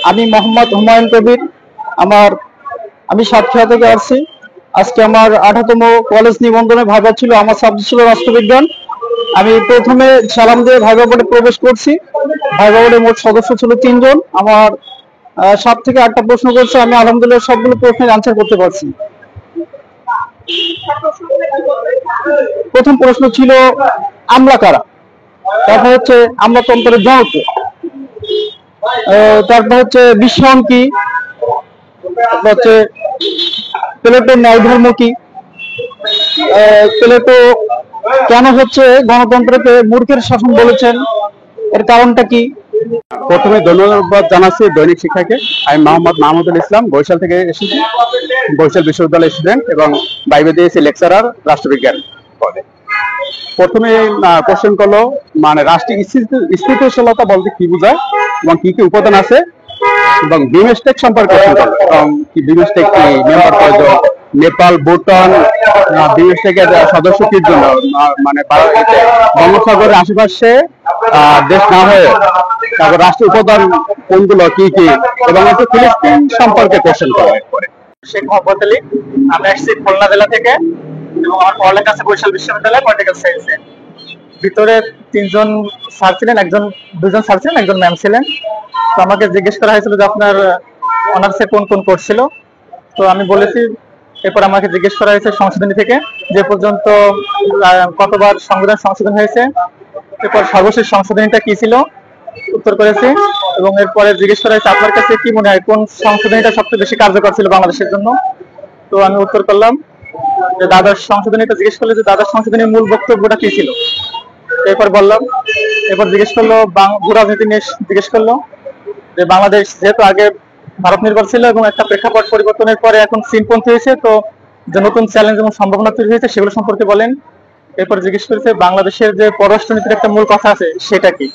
আমি মোহাম্মদ হুমায়ুন কবির। আমি সাতক্ষীরা থেকে আসছি। আজকে আমার 18তম কলেজ নিবন্ধনে ভাইভা ছিল। আমার সাবজেক্ট ছিল রাষ্ট্রবিজ্ঞান। আমি প্রথমে সালাম দিয়ে ভাইভা বোর্ডে প্রবেশ করছি। ভাইভা বোর্ডে মোট সদস্য ছিল 3 জন। আমার 7 থেকে 8টা প্রশ্ন করছে, আমি আলহামদুলিল্লাহ সবগুলো প্রশ্নের আনসার করতে পারছি। প্রথম প্রশ্ন ছিল আমলা কারা, তারপর হচ্ছে আমলাতন্ত্রের জনক, তারপর হচ্ছে বিশ্বায়ন কি, তারপর হচ্ছে প্লেটোর ন্যায় ধর্ম কি, প্লেটো কেন হচ্ছে গণতন্ত্রকে মূর্খের শাসন বলেছেন, এর কারণটা কি। প্রথমে ধন্যবাদ জানাচ্ছি দৈনিক শিক্ষাকে। আমি মোহাম্মদ মাহমুদুল ইসলাম, বরিশাল থেকে এসেছি। বরিশাল বিশ্ববিদ্যালয়ের স্টুডেন্ট এবং বাইরে দিয়েছি লেকচারার রাষ্ট্রবিজ্ঞান পদে। প্রথমে কোশ্চেন করলো মানে রাষ্ট্রীয় স্থিতিশীলতা বলতে কি বোঝায় এবং কি কি উপাদান আছে, এবং বিমস্টেক সম্পর্কে কোশ্চেন করলো এবং কি বিমস্টেক কি, মেম্বার কয়জন, নেপাল, ভুটান বিমস্টেকের সদস্য কি জন্য, মানে বঙ্গোপসাগরের আশেপাশে দেশ না হয়ে তারপর রাষ্ট্রীয় উপাদান কোনগুলো কি কি, এবং একটু ফিলিস্তিন সম্পর্কে কোশ্চেন করে। শেখ মোহাম্মদ আলী। আমি আসছি খুলনা জেলা থেকে এবং আমার পড়ালেখা আছে বরিশাল বিশ্ববিদ্যালয় পলিটিক্যাল সায়েন্সে। ভিতরে 3জন স্যার ছিলেন, 2জন স্যার ছিলেন, 1জন ম্যাম ছিলেন। তো আমাকে জিজ্ঞেস করা হয়েছিল যে আপনার অনার্সে কোন কোন কোর্স ছিল। তো আমি বলেছি। এরপর আমাকে জিজ্ঞেস করা হয়েছে সংশোধনী থেকে যে পর্যন্ত কতবার সংবিধান সংশোধন হয়েছে, এরপর সর্বশেষ সংশোধনীটা কি ছিল, উত্তর করেছি। এবং এরপরে জিজ্ঞেস করা হয়েছে আপনার কাছে কি মনে হয় কোন সংশোধনীটা সবচেয়ে বেশি কার্যকর ছিল বাংলাদেশের জন্য। তো আমি উত্তর করলাম যে দ্বাদশ সংশোধনীটা। জিজ্ঞেস করলে যে দ্বাদশ সংশোধনীর মূল বক্তব্যটা কি ছিল, এরপর বললাম। এরপর জিজ্ঞেস করলো ভূ রাজনীতি নিয়ে, জিজ্ঞেস করলো যে বাংলাদেশ যেহেতু আগে ভারত নির্ভর ছিল এবং একটা প্রেক্ষাপট পরিবর্তনের পরে এখন চীনপন্থী হয়েছে, তো যে নতুন চ্যালেঞ্জ এবং সম্ভাবনা তৈরি হয়েছে সেগুলো সম্পর্কে বলেন। এরপর জিজ্ঞেস করেছে বাংলাদেশের যে পররাষ্ট্রনীতির একটা মূল কথা আছে সেটা কি।